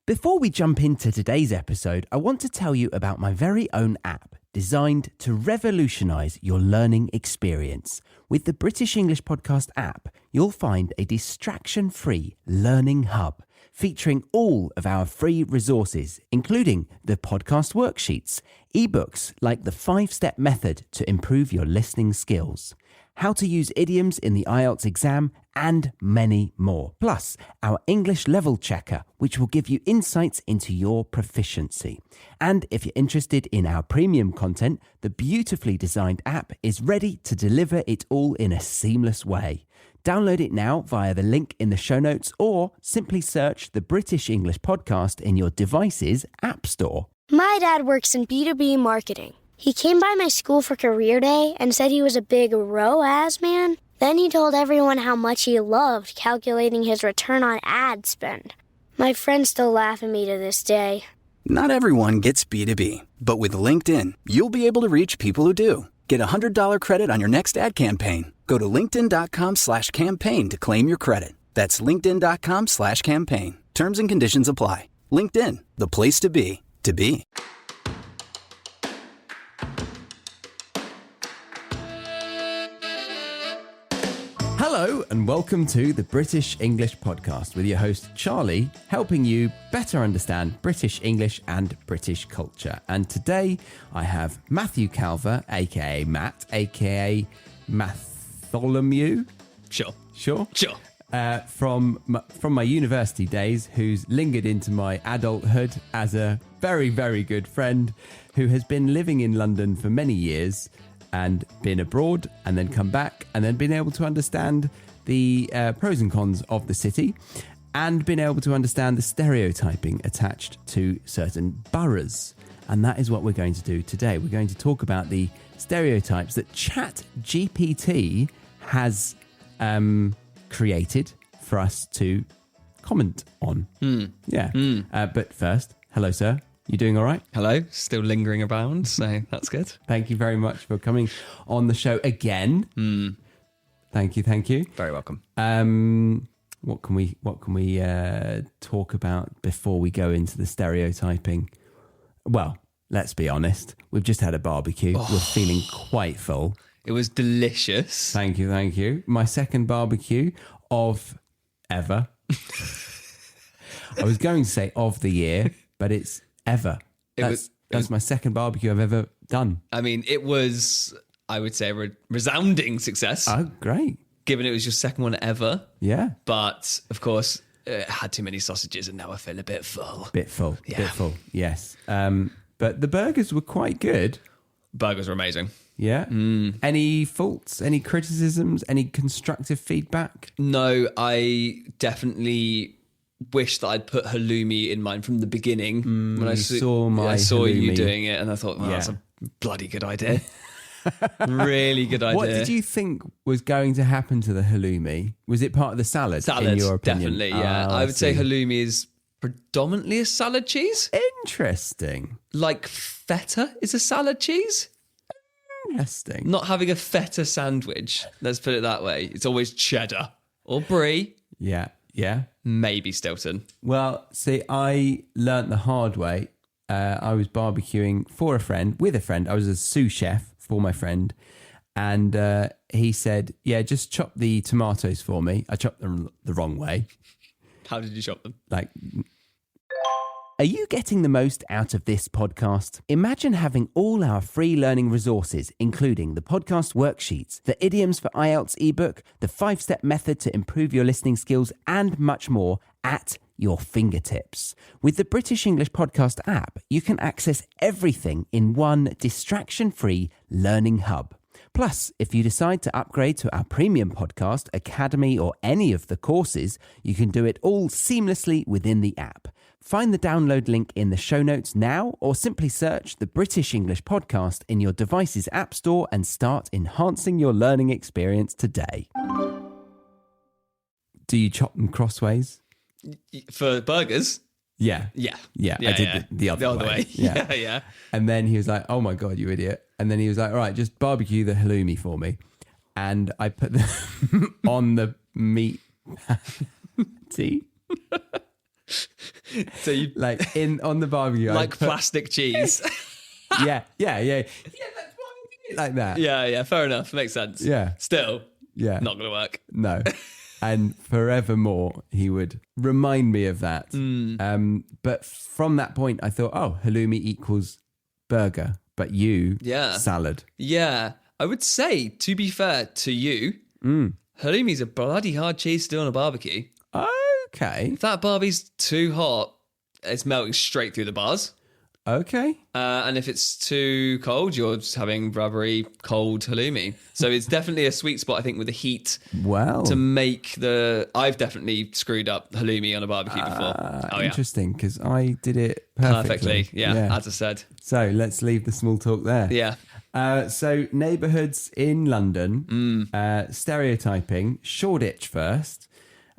Before we jump into today's episode, I want to tell you about my very own app designed to revolutionise your learning experience. With the British English Podcast app, you'll find a distraction-free learning hub featuring all of our free resources, including the podcast worksheets, ebooks like the 5-step method to improve your listening skills, how to use idioms in the IELTS exam, and many more. Plus, our English level checker, which will give you insights into your proficiency. And if you're interested in our premium content, the beautifully designed app is ready to deliver it all in a seamless way. Download it now via the link in the show notes or simply search the British English Podcast in your device's app store. My dad works in B2B marketing. He came by my school for career day and said he was a big ROAS man. Then he told everyone how much he loved calculating his return on ad spend. My friends still laugh at me to this day. Not everyone gets B2B, but with LinkedIn, you'll be able to reach people who do. Get a $100 credit on your next ad campaign. Go to linkedin.com/campaign to claim your credit. That's linkedin.com/campaign. Terms and conditions apply. LinkedIn, the place to be, to be. Hello and welcome to the British English Podcast with your host Charlie, helping you better understand British English and British culture. And today I have Matthew Calver, aka Matt, aka Matholomew. Sure. From my university days, who's lingered into my adulthood as a very, very good friend who has been living in London for many years and been abroad and then come back and then been able to understand the pros and cons of the city and been able to understand the stereotyping attached to certain boroughs. And that is what we're going to do today. We're going to talk about the stereotypes that ChatGPT has created for us to comment on. But first, hello, sir. You doing all right? Hello, still lingering around, so that's good. Thank you very much for coming on the show again. Thank you. Very welcome. What can we talk about before we go into the stereotyping? Well, let's be honest. We've just had a barbecue. We're feeling quite full. It was delicious. Thank you. My second barbecue of ever. I was going to say of the year, but it's ever. That's my second barbecue I've ever done. I mean, it was, I would say, a resounding success. Oh, great. Given it was your second one ever. Yeah. But, of course, it had too many sausages and now I feel a bit full. Bit full, yes. But the burgers were quite good. Burgers were amazing. Yeah. Any faults, any criticisms, any constructive feedback? No, I definitely wish that I'd put halloumi in mine from the beginning. When I saw you doing it and I thought, that's a bloody good idea. Really good idea. What did you think was going to happen to the halloumi? Was it part of the salad, in your opinion? Definitely, yeah. I would say halloumi is predominantly a salad cheese. Interesting. Like feta is a salad cheese. Interesting. Not having a feta sandwich, let's put it that way. It's always cheddar or brie. Yeah. Maybe Stilton. Well, see, I learnt the hard way. I was barbecuing with a friend. I was a sous chef for my friend. And he said, just chop the tomatoes for me. I chopped them the wrong way. How did you chop them? Are you getting the most out of this podcast? Imagine having all our free learning resources, including the podcast worksheets, the idioms for IELTS ebook, the 5-step method to improve your listening skills, and much more at your fingertips. With the British English Podcast app, you can access everything in one distraction-free learning hub. Plus, if you decide to upgrade to our premium podcast, Academy, or any of the courses, you can do it all seamlessly within the app. Find the download link in the show notes now or simply search the British English Podcast in your device's app store and start enhancing your learning experience today. Do you chop them crossways? For burgers? Yeah. I did the other way. Yeah. And then he was like, oh my God, you idiot. And then he was like, all right, just barbecue the halloumi for me. And I put them on the meat patty. So you like on the barbecue, like plastic cheese. Yeah. That's why I did it like that. Yeah, fair enough. Makes sense. Yeah. Still, Yeah. not going to work. No. And forevermore, he would remind me of that. But from that point, I thought, oh, halloumi equals burger, but salad. Yeah. I would say, to be fair to you, halloumi's a bloody hard cheese to do on a barbecue. Okay. If that barbie's too hot, it's melting straight through the bars. Okay. And if it's too cold, you're just having rubbery, cold halloumi. So it's definitely a sweet spot, I think, with the heat to make I've definitely screwed up halloumi on a barbecue before. Interesting, because I did it perfectly. Yeah, as I said. So let's leave the small talk there. Yeah. So neighbourhoods in London, stereotyping, Shoreditch first.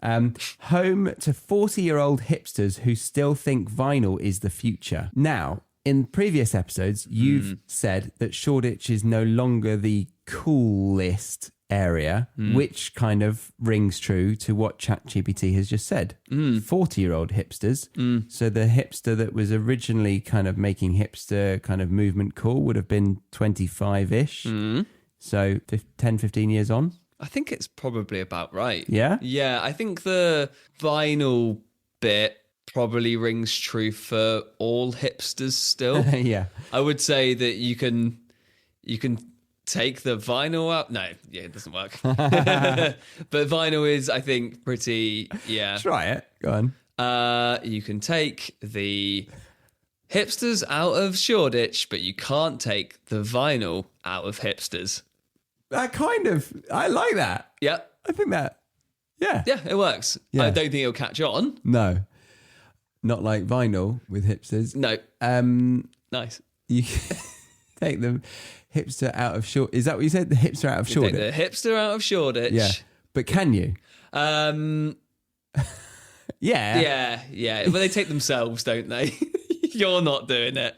Home to 40-year-old hipsters who still think vinyl is the future. Now, in previous episodes, you've said that Shoreditch is no longer the coolest area, which kind of rings true to what ChatGPT has just said. 40-year-old hipsters. So the hipster that was originally kind of making hipster kind of movement cool would have been 25-ish. So 10, 15 years on. I think it's probably about right. Yeah? Yeah, I think the vinyl bit probably rings true for all hipsters still. Yeah. I would say that you can take the vinyl out. No, yeah, it doesn't work. But vinyl is, I think, pretty, yeah. Try it. Go on. You can take the hipsters out of Shoreditch, but you can't take the vinyl out of hipsters. I like that. Yeah. I think that, yeah, it works. Yeah. I don't think it'll catch on. No. Not like vinyl with hipsters. No. Nice. You take the hipster out of Shoreditch. Is that what you said? The hipster out of Shoreditch? Take the hipster out of Shoreditch. Yeah. But can you? Yeah. But they take themselves, don't they? You're not doing it.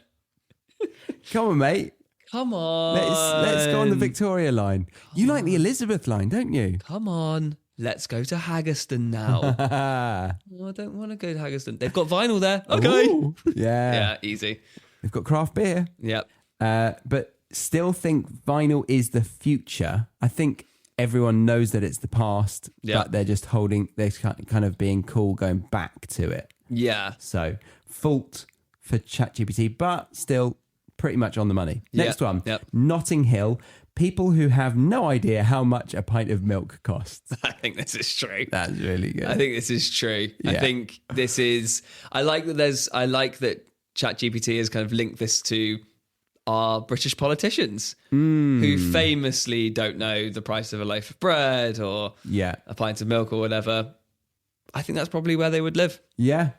Come on, mate. Come on. Let's go on the Victoria line. You like the Elizabeth line, don't you? Come on. Let's go to Haggerston now. I don't want to go to Haggerston. They've got vinyl there. Okay. Ooh, yeah. Yeah, easy. They've got craft beer. Yep. But still think vinyl is the future. I think everyone knows that it's the past, but they're just they're kind of being cool going back to it. Yeah. So fault for ChatGPT, but still pretty much on the money. Next one, Notting Hill. People who have no idea how much a pint of milk costs. I think this is true. That's really good. I think this is true. Yeah. I think this is. I like that ChatGPT has kind of linked this to our British politicians who famously don't know the price of a loaf of bread or a pint of milk or whatever. I think that's probably where they would live. Yeah.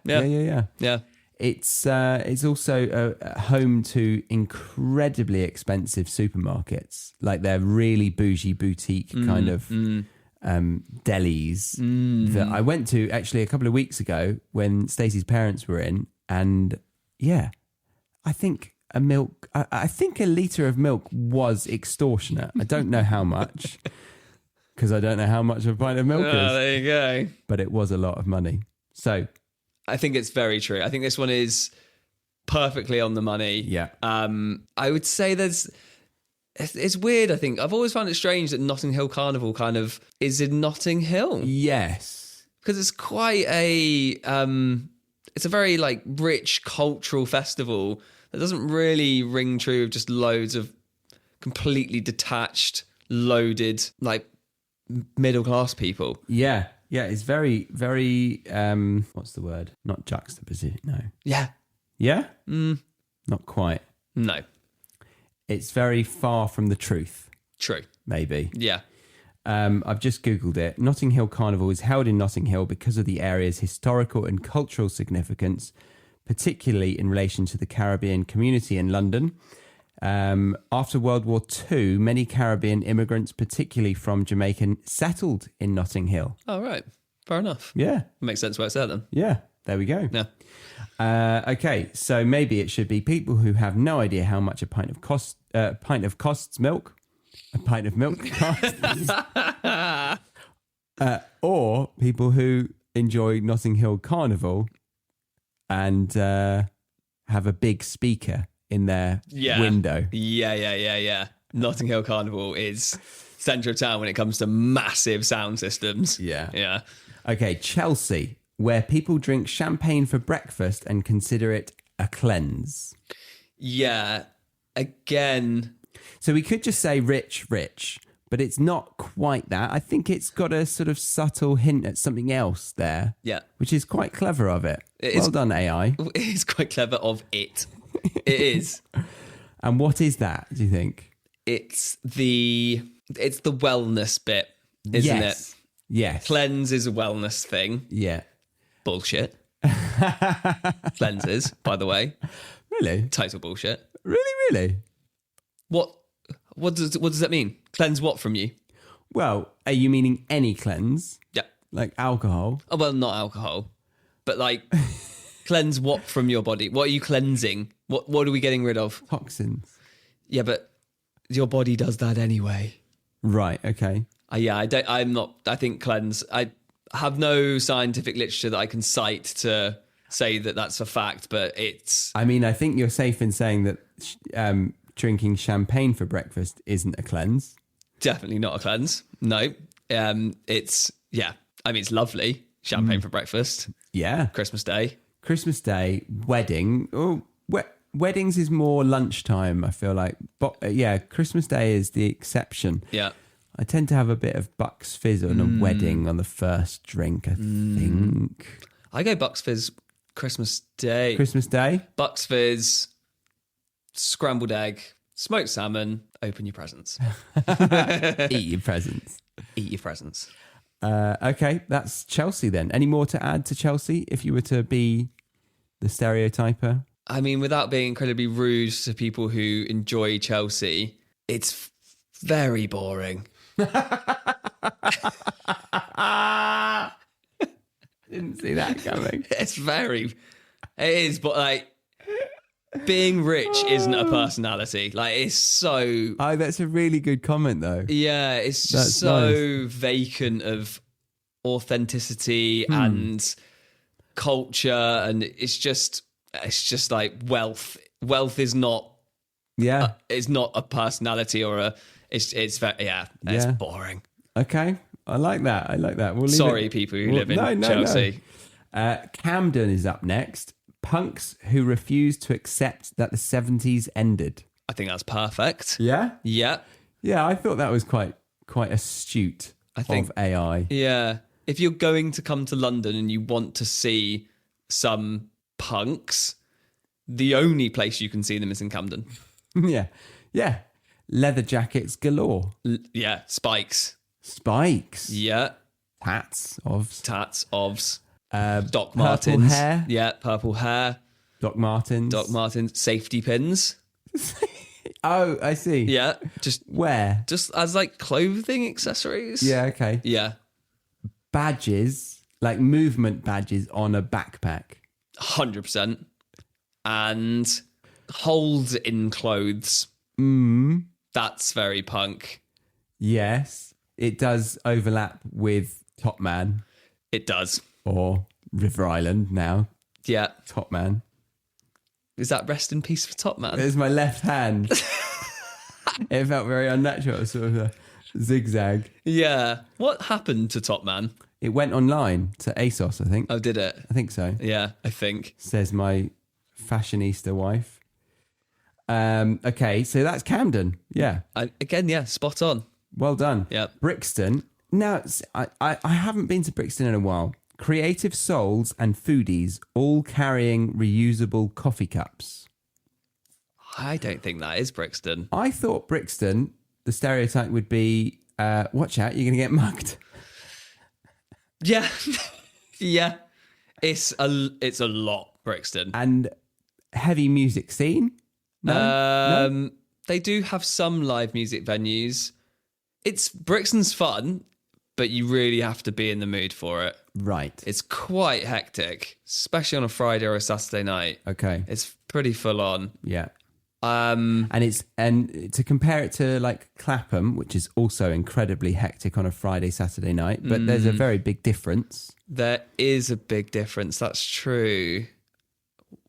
It's also a home to incredibly expensive supermarkets. Like they're really bougie boutique kind of delis that I went to actually a couple of weeks ago when Stacey's parents were in. And I think a litre of milk was extortionate. I don't know how much because I don't know how much a pint of milk is. There you go. But it was a lot of money. So I think it's very true. I think this one is perfectly on the money. Yeah. I would say it's weird, I think. I've always found it strange that Notting Hill Carnival kind of is in Notting Hill. Yes. Because it's quite it's a very like rich cultural festival that doesn't really ring true of just loads of completely detached, loaded, like middle class people. Yeah. Yeah, it's very, very, what's the word? Not juxtaposition, no. Yeah. Yeah? Not quite. No. It's very far from the truth. True. Maybe. Yeah. I've just Googled it. Notting Hill Carnival is held in Notting Hill because of the area's historical and cultural significance, particularly in relation to the Caribbean community in London. After World War II, many Caribbean immigrants, particularly from Jamaica, settled in Notting Hill. Oh, right. Fair enough. Yeah. Makes sense why it's there then. Yeah. There we go. Yeah. Okay. So maybe it should be people who have no idea how much a pint of costs milk. A pint of milk costs. Or people who enjoy Notting Hill Carnival and have a big speaker in their window. Yeah. Notting Hill Carnival is centre of town when it comes to massive sound systems. Yeah. Okay, Chelsea, where people drink champagne for breakfast and consider it a cleanse. Yeah, again. So we could just say rich, but it's not quite that. I think it's got a sort of subtle hint at something else there. Yeah. Which is quite clever of it. Well done, AI. It is quite clever of it. It is. And what is that, do you think? It's the wellness bit, isn't it? Yes. Cleanse is a wellness thing. Yeah. Bullshit. Cleanses, by the way. Really? Total bullshit. Really? What does that mean? Cleanse what from you? Well, are you meaning any cleanse? Yeah. Like alcohol? Oh, well, not alcohol. But like cleanse what from your body? What are you cleansing? What are we getting rid of? Toxins. Yeah, but your body does that anyway. Right, okay. I think cleanse. I have no scientific literature that I can cite to say that that's a fact, but it's... I mean, I think you're safe in saying that drinking champagne for breakfast isn't a cleanse. Definitely not a cleanse. No. It's lovely. Champagne for breakfast. Yeah. Christmas Day, wedding. Oh, weddings is more lunchtime, I feel like. But Christmas Day is the exception. Yeah. I tend to have a bit of Bucks Fizz on a wedding on the first drink, I think. I go Bucks Fizz Christmas Day. Bucks Fizz, scrambled egg, smoked salmon, open your presents. Eat your presents. Okay, that's Chelsea then. Any more to add to Chelsea if you were to be the stereotyper? I mean, without being incredibly rude to people who enjoy Chelsea, it's very boring. Didn't see that coming. It is, but like being rich isn't a personality. Like it's so... Oh, that's a really good comment though. Yeah, it's just so vacant of authenticity and culture, and it's just like wealth. Wealth is not... Yeah. It's not a personality or a... It's boring. Okay, I like that. We'll Sorry, people who live in Chelsea. No. Camden is up next. Punks who refuse to accept that the 70s ended. I think that's perfect. Yeah? Yeah. Yeah, I thought that was quite astute of AI. Yeah. If you're going to come to London and you want to see some punks, the only place you can see them is in Camden. Yeah. Leather jackets galore. Spikes. Yeah. Tats, ovs. Doc Martens. Purple hair. Yeah, purple hair. Doc Martens. Safety pins. Oh, I see. Yeah. Just where? Just as like clothing accessories. Yeah, okay. Yeah. Badges, like movement badges on a backpack. 100%. And holes in clothes. That's very punk. Yes. It does overlap with Top Man. It does. Or River Island now. Yeah. Top Man. Is that rest in peace for Top Man? There's my left hand. It felt very unnatural, sort of a zigzag. Yeah. What happened to Top Man? It went online to ASOS, I think. Oh, did it? I think so. Yeah, I think. Says my fashionista wife. Okay, so that's Camden. Yeah. Spot on. Well done. Yeah. Brixton. Now, I haven't been to Brixton in a while. Creative souls and foodies all carrying reusable coffee cups. I don't think that is Brixton. I thought Brixton, the stereotype would be, watch out, you're going to get mugged. Yeah. Yeah. It's a lot, Brixton. And heavy music scene? No? They do have some live music venues. Brixton's fun, but you really have to be in the mood for it. Right. It's quite hectic, especially on a Friday or a Saturday night. Okay. It's pretty full on. Yeah. And to compare it to like Clapham, which is also incredibly hectic on a Friday, Saturday night, but there's a very big difference. There is a big difference. That's true.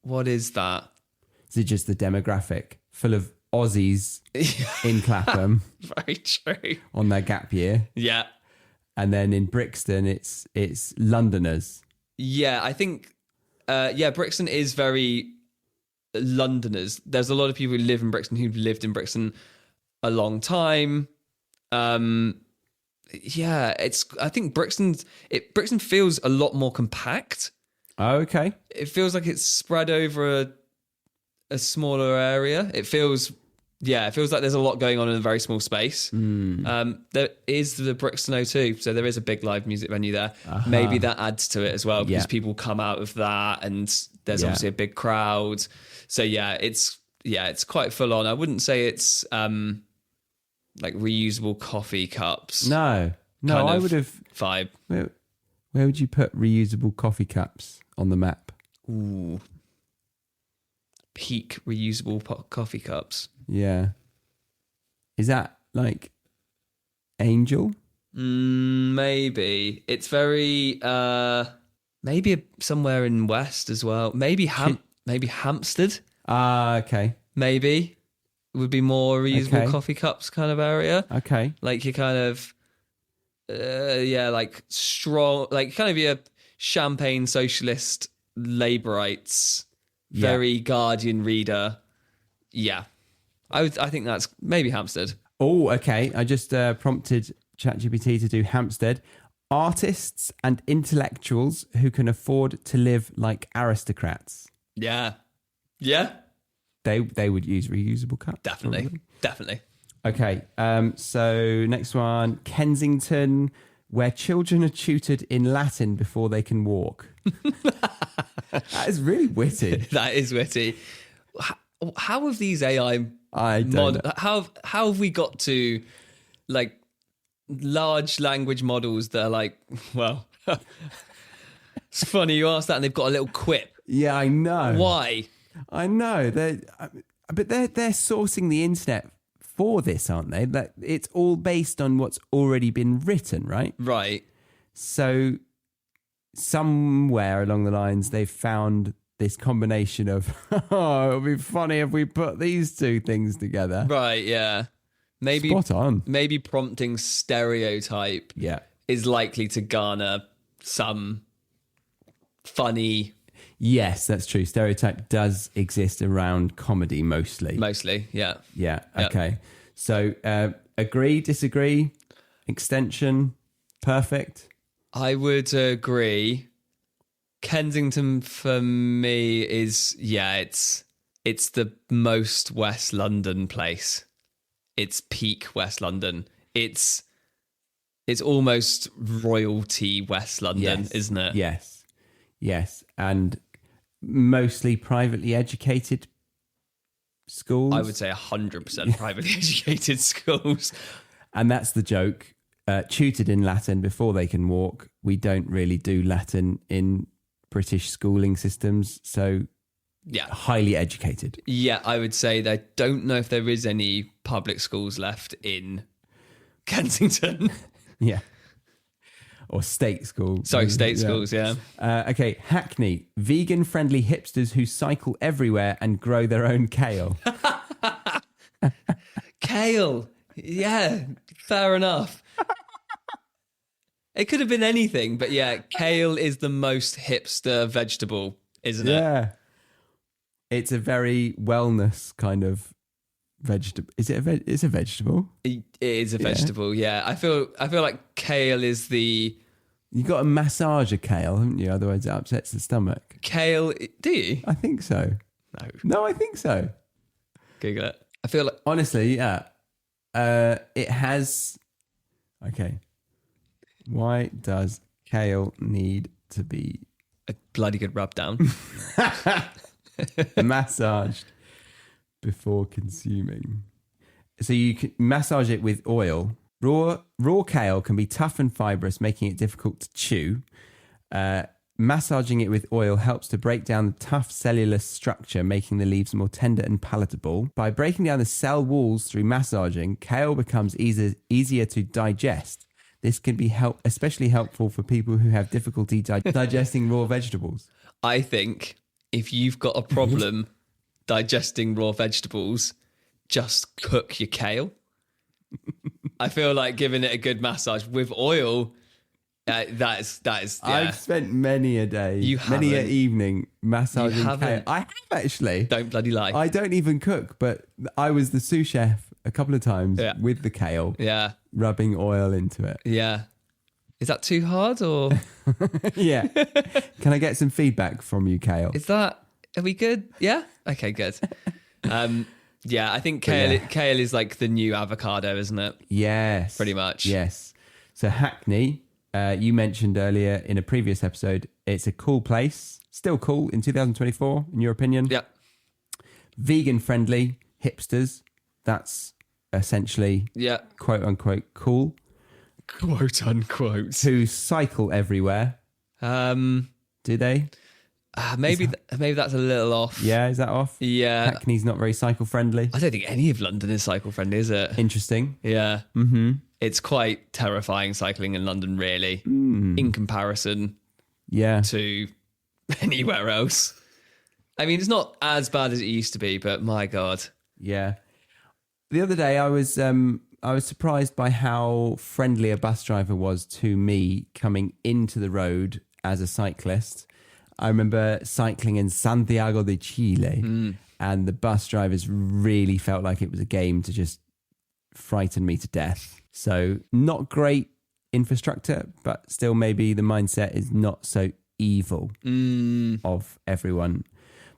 What is that? Is it just the demographic full of Aussies in Clapham? Very true. On their gap year. Yeah. And then in Brixton, it's Londoners. Yeah, I think, Brixton is very Londoners. There's a lot of people who live in Brixton who've lived in Brixton a long time. I think Brixton feels a lot more compact. Oh, okay. It feels like it's spread over a smaller area. It feels like there's a lot going on in a very small space. There is the Brixton O2, so there is a big live music venue there. Maybe that adds to it as well, because people come out of that, and there's obviously a big crowd. So it's quite full on. I wouldn't say it's like reusable coffee cups. No, I would have vibe. Where would you put reusable coffee cups on the map? Ooh, peak reusable coffee cups. Yeah, is that like Angel? Maybe it's very maybe somewhere in West as well. Maybe Hampstead. Okay. Maybe would be more reusable coffee cups kind of area. Okay. Like you kind of like strong, like kind of your champagne socialist Labourites, very Guardian reader. Yeah. I think that's maybe Hampstead. Oh, okay. I just prompted ChatGPT to do Hampstead. Artists and intellectuals who can afford to live like aristocrats. Yeah. Yeah. They would use reusable cups. Definitely. Okay. So next one, Kensington, where children are tutored in Latin before they can walk. That is really witty. That is witty. How have these AI how have we got to like large language models that are like, well, it's funny you asked that, and they've got a little quip. Yeah, I know. Why? I know. They're sourcing the internet for this, aren't they? That it's all based on what's already been written, right? Right. So somewhere along the lines, they've found this combination of, oh, it'll be funny if we put these two things together. Right, yeah. Maybe spot on. Maybe prompting stereotype is likely to garner some funny. Yes, that's true. Stereotype does exist around comedy mostly. Mostly, yeah. Yeah, okay. So agree, disagree, extension, perfect? I would agree. Kensington for me is, it's the most West London place. It's peak West London. It's almost royalty West London, isn't it? Yes. And mostly privately educated schools. I would say 100% privately educated schools. And that's the joke. Tutored in Latin before they can walk. We don't really do Latin in British schooling systems. So highly educated. Yeah, I would say that I don't know if there is any public schools left in Kensington. Yeah. Or state schools. Sorry, state schools, yeah. Okay, Hackney. Vegan-friendly hipsters who cycle everywhere and grow their own kale. Kale. Yeah, fair enough. It could have been anything, but kale is the most hipster vegetable, isn't it? Yeah. It's a very wellness kind of vegetable. Is it it's a vegetable? It is a vegetable, yeah. I feel like kale is the... You got to massage a kale, haven't you? Otherwise it upsets the stomach. Kale, do you? I think so. No, I think so. Google it. I feel like... Honestly, yeah. It has... Okay. Why does kale need to be... A bloody good rub down. Massaged before consuming. So you can massage it with oil. Raw kale can be tough and fibrous, making it difficult to chew. Massaging it with oil helps to break down the tough cellular structure, making the leaves more tender and palatable. By breaking down the cell walls through massaging, kale becomes easier to digest. This can be especially helpful for people who have difficulty digesting raw vegetables. I think if you've got a problem digesting raw vegetables, just cook your kale. I feel like giving it a good massage with oil. That is. Yeah. I've spent many a day, many an evening massaging kale. I have actually. Don't bloody lie. I don't even cook, but I was the sous chef a couple of times with the kale. Yeah. Rubbing oil into it. Yeah. Is that too hard or? Yeah. Can I get some feedback from you, Kale? Are we good? Yeah? Okay, good. Yeah, I think kale is like the new avocado, isn't it? Yes. Pretty much. Yes. So Hackney, you mentioned earlier in a previous episode, it's a cool place. Still cool in 2024, in your opinion? Yeah. Vegan friendly, hipsters. That's essentially quote unquote cool. Quote unquote. Who cycle everywhere. Do they? Maybe that's a little off. Yeah, is that off? Yeah. Hackney's not very cycle friendly. I don't think any of London is cycle friendly, is it? Interesting. Yeah. Mm-hmm. It's quite terrifying cycling in London, really, in comparison to anywhere else. I mean, it's not as bad as it used to be, but my God. Yeah. The other day I was surprised by how friendly a bus driver was to me coming into the road as a cyclist. I remember cycling in Santiago de Chile and the bus drivers really felt like it was a game to just frighten me to death. So not great infrastructure, but still maybe the mindset is not so evil of everyone.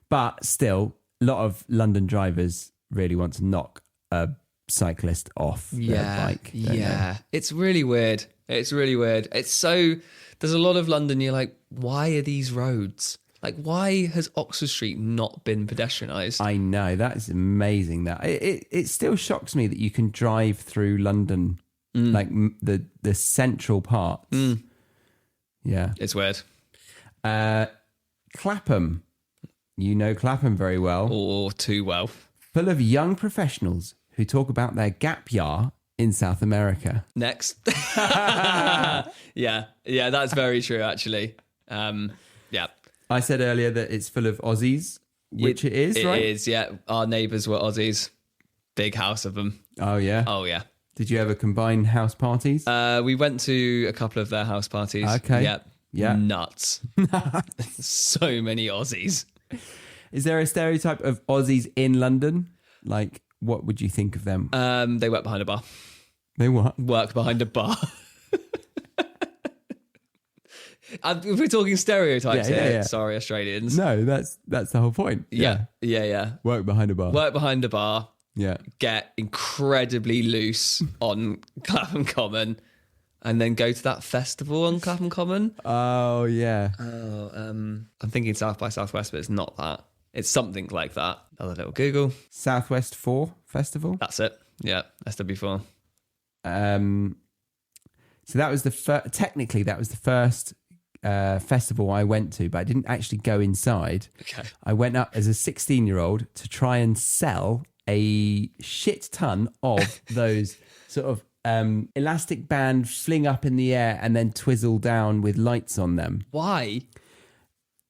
But still, a lot of London drivers really want to knock a cyclist off their bike. Yeah. It's really weird. There's a lot of London, you're like, why are these roads? Like, why has Oxford Street not been pedestrianised? I know, that is amazing. That it still shocks me that you can drive through London, like the central parts. Yeah. It's weird. Clapham. You know Clapham very well. Or too well. Full of young professionals who talk about their gap year in South America. Next. Yeah, that's very true, actually. Yeah. I said earlier that it's full of Aussies, which it is, right? It is, yeah. Our neighbours were Aussies. Big house of them. Oh, yeah? Oh, yeah. Did you ever combine house parties? We went to a couple of their house parties. Okay. Yeah. Nuts. So many Aussies. Is there a stereotype of Aussies in London? Like, what would you think of them? They work behind a bar. They what? Work behind a bar. If we're talking stereotypes here, sorry, Australians. No, that's the whole point. Yeah. Work behind a bar. Work behind a bar. Yeah. Get incredibly loose on Clapham Common, and then go to that festival on Clapham Common. Oh yeah. Oh, I'm thinking South by Southwest, but it's not that. It's something like that. Another little Google. Southwest 4 Festival. That's it. Yeah, SW4. So that was technically that was the first festival I went to, but I didn't actually go inside. Okay. I went up as a 16-year-old to try and sell a shit ton of those sort of elastic band fling up in the air and then twizzle down with lights on them. Why?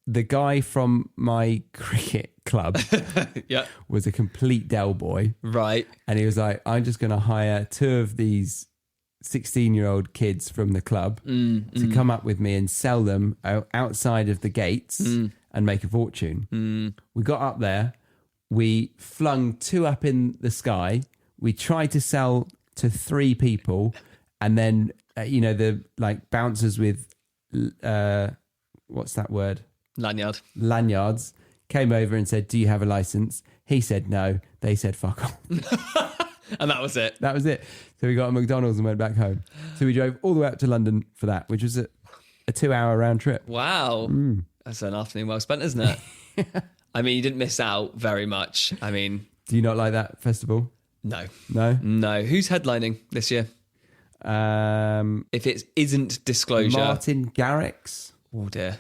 The guy from my cricket club was a complete Del boy. Right. And he was like, I'm just going to hire 2 of these 16-year-old kids from the club to come up with me and sell them outside of the gates and make a fortune. We got up there. We flung 2 up in the sky. We tried to sell to 3 people. And then, the like bouncers with, what's that word? Lanyards came over and said, do you have a license? He said no. They said fuck off. And that was it. That was it. So we got a McDonald's and went back home. So we drove all the way up to London for that, which was a 2-hour round trip. Wow. That's an afternoon well spent, isn't it? I mean, you didn't miss out very much. I mean... Do you not like that festival? No. No? No. Who's headlining this year? If it isn't Disclosure... Martin Garrix. Oh, dear.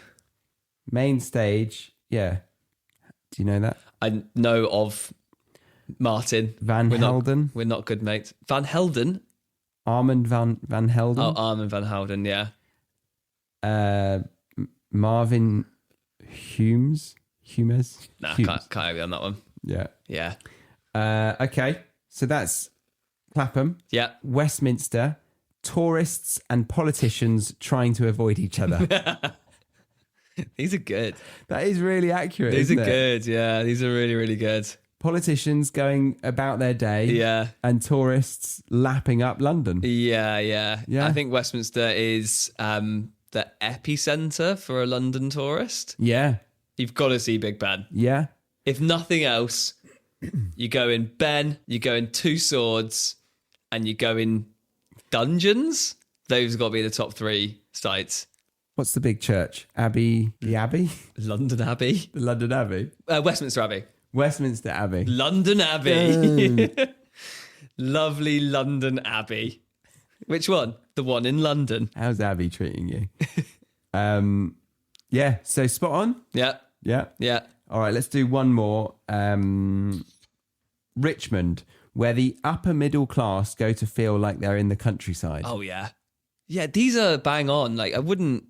Main stage. Yeah. Do you know that? I know of Martin. Van Helden. We're not good mates. Van Helden? Armand Van Helden. Oh, Armand Van Helden, yeah. Marvin Humes. Humes. Nah, Humes. can't agree on that one. Yeah. Yeah. Okay, so that's Clapham. Yeah. Westminster, tourists and politicians trying to avoid each other. These are good. That is really accurate. These are isn't it? good. Yeah, these are really, really good. Politicians going about their day. Yeah. And tourists lapping up London. Yeah. Yeah. I think Westminster is the epicenter for a London tourist. Yeah. You've got to see Big Ben. Yeah. If nothing else, you go in Ben, you go in Two Swords, and you go in Dungeons. Those have got to be the top 3 sites. What's the big church? Abbey? The Abbey? London Abbey. The London Abbey. Westminster Abbey. Westminster Abbey. London Abbey. Lovely London Abbey. Which one? The one in London. How's Abbey treating you? Yeah, so spot on. Yeah. Yeah. All right, let's do one more. Richmond, where the upper middle class go to feel like they're in the countryside. Oh yeah. Yeah, these are bang on. Like I wouldn't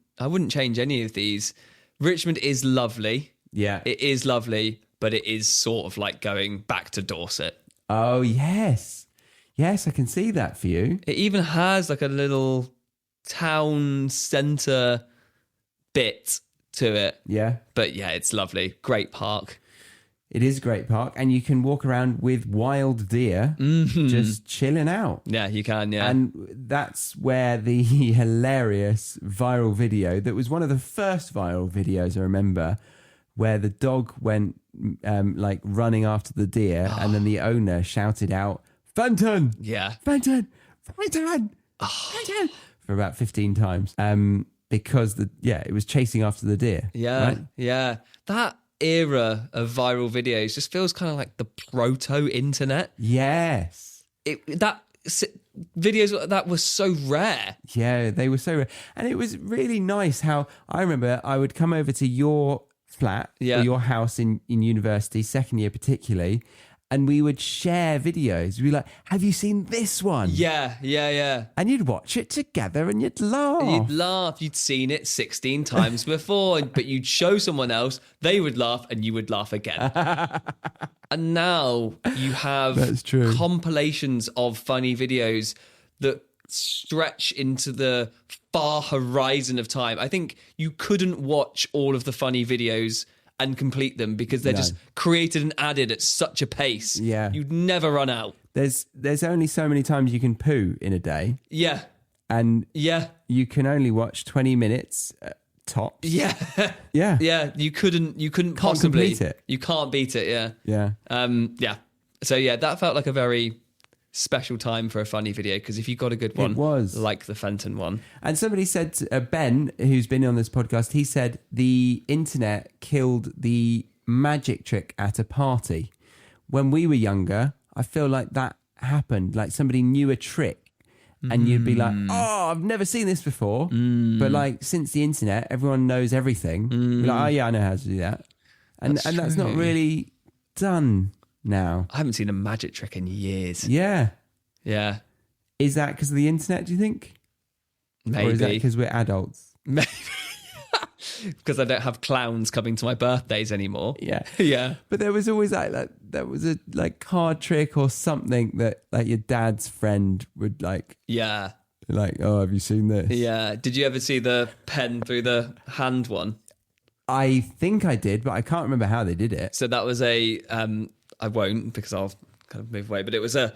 change any of these. Richmond is lovely. Yeah. It is lovely, but it is sort of like going back to Dorset. Oh, yes. Yes, I can see that for you. It even has like a little town centre bit to it. Yeah. But yeah, it's lovely. Great park. It is a great park, and you can walk around with wild deer just chilling out. Yeah, you can, yeah. And that's where the hilarious viral video, that was one of the first viral videos I remember, where the dog went like running after the deer, and then the owner shouted out, "Fenton! Yeah. Fenton! Fenton! Fenton!" for about 15 times. Because it was chasing after the deer. Yeah, right? yeah. That era of viral videos just feels kind of like the proto-internet. Yes. Videos like that were so rare. Yeah, they were so rare. And it was really nice how I remember I would come over to your flat or your house in university, second year particularly, and we would share videos. We'd be like, "Have you seen this one?" Yeah. And you'd watch it together and you'd laugh. You'd laugh. You'd seen it 16 times before, but you'd show someone else, they would laugh, and you would laugh again. And now you have That's true. compilations of funny videos that stretch into the far horizon of time. I think you couldn't watch all of the funny videos and complete them because they're just created and added at such a pace. Yeah. You'd never run out. There's only so many times you can poo in a day. Yeah. And Yeah. you can only watch 20 minutes tops. Yeah. Yeah. Yeah. You couldn't possibly complete it. You can't beat it. Yeah. Yeah. Yeah. So yeah, that felt like a very special time for a funny video because if you got a good one, It was. like the Fenton one. And somebody said, Ben, who's been on this podcast, he said the internet killed the magic trick at a party. When we were younger, I feel like that happened. Like somebody knew a trick and you'd be like, "Oh, I've never seen this before." But like since the internet, everyone knows everything. You're like, "Oh yeah, I know how to do that." And that's not really done now. I haven't seen a magic trick in years. Yeah. Yeah. Is that because of the internet, do you think? Maybe. Or is that because we're adults? Maybe. Because I don't have clowns coming to my birthdays anymore. Yeah. Yeah. But there was always there was a like card trick or something that like your dad's friend would like, Yeah. "Oh, have you seen this?" Yeah. Did you ever see the pen through the hand one? I think I did, but I can't remember how they did it. So that was I won't because I'll kind of move away, but it was a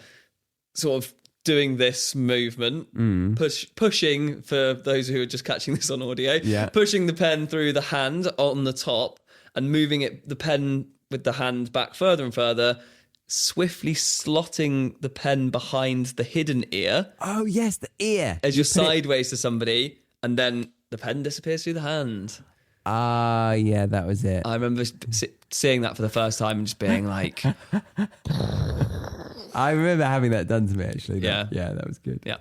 sort of doing this movement, pushing for those who are just catching this on audio, pushing the pen through the hand on the top and moving the pen with the hand back further and further, swiftly slotting the pen behind the hidden ear. Oh, yes, the ear. As you're sideways to somebody, and then the pen disappears through the hand. Ah, yeah, that was it. I remember seeing that for the first time and just being like... I remember having that done to me, actually. Yeah. Yeah, that was good. Yeah.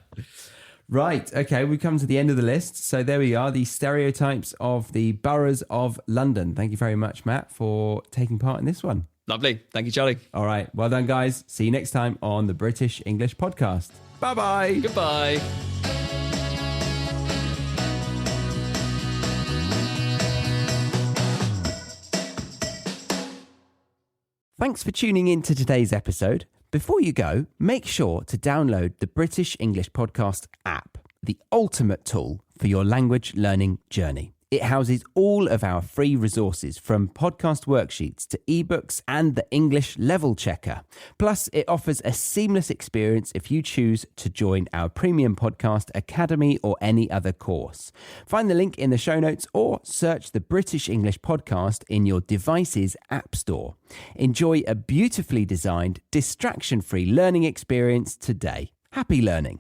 Right, okay, we've come to the end of the list. So there we are, the stereotypes of the boroughs of London. Thank you very much, Matt, for taking part in this one. Lovely. Thank you, Charlie. All right, well done, guys. See you next time on the British English Podcast. Bye-bye. Goodbye. Thanks for tuning in to today's episode. Before you go, make sure to download the British English Podcast app, the ultimate tool for your language learning journey. It houses all of our free resources from podcast worksheets to ebooks and the English level checker. Plus, it offers a seamless experience if you choose to join our premium podcast academy or any other course. Find the link in the show notes or search the British English Podcast in your device's app store. Enjoy a beautifully designed, distraction-free learning experience today. Happy learning.